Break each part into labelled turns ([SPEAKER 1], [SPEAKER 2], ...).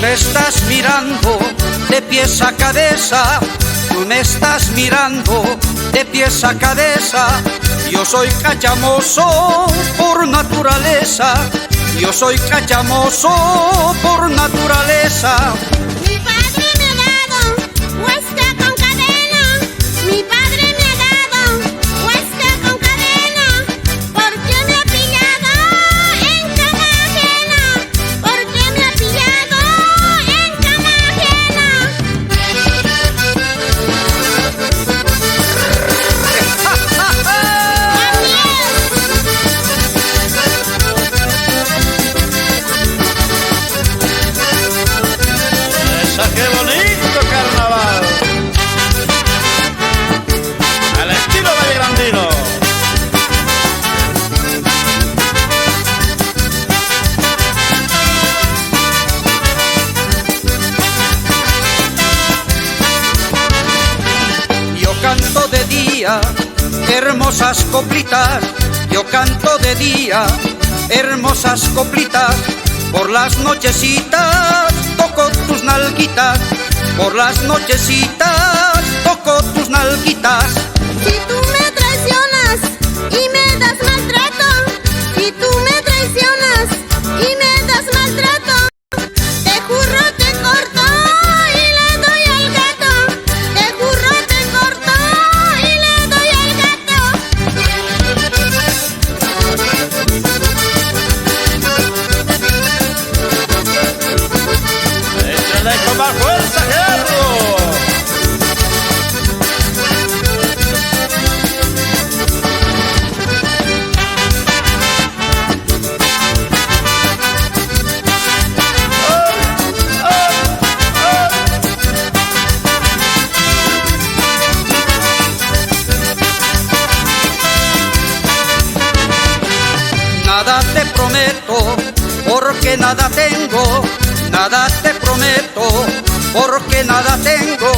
[SPEAKER 1] me estás mirando de pies a cabeza, tú me estás mirando de pies a cabeza. Yo soy cachamoso por naturaleza, yo soy cachamoso por naturaleza.
[SPEAKER 2] Mi padre me ha dado huesca con cadena, mi padre me ha dado huesca con cadena, porque me ha pillado en cama ajena, porque me ha pillado en cama ajena.
[SPEAKER 3] ¡Qué bonito carnaval! Al estilo vallegrandino.
[SPEAKER 1] Yo canto de día hermosas coplitas, yo canto de día hermosas coplitas. Por las nochecitas toco tus nalguitas, por las nochecitas toco tus nalguitas.
[SPEAKER 2] Si tú me traicionas y me das maltrato, si tú me traicionas y me das maltrato, te juro te corto y le doy al gato, te juro te corto y le doy al gato.
[SPEAKER 3] ¡Échale con más fuerza, Gerardo!
[SPEAKER 1] Nada te prometo porque nada tengo, nada te prometo porque nada tengo.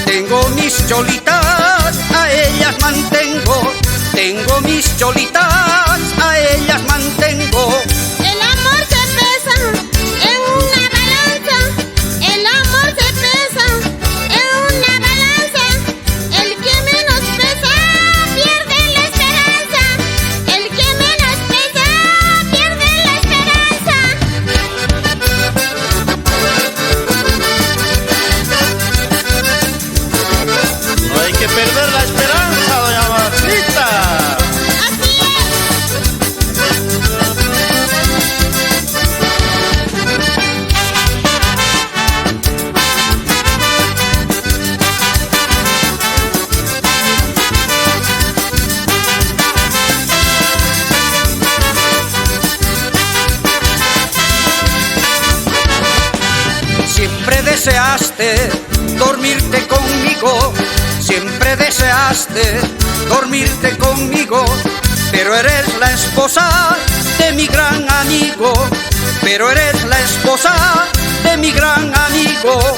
[SPEAKER 1] Tengo mis cholitas, a ellas mantengo, tengo mis cholitas, a ellas mantengo.
[SPEAKER 2] El amor se pesa en una balanza, el amor se pesa en una balanza. El que menos pesa pierde la esperanza, el que menos pesa pierde la esperanza.
[SPEAKER 3] No hay que perder la esperanza, doña Martita.
[SPEAKER 2] Así es.
[SPEAKER 1] Siempre deseaste dormirte conmigo, siempre deseaste dormirte conmigo, pero eres la esposa de mi gran amigo, pero eres la esposa de mi gran amigo.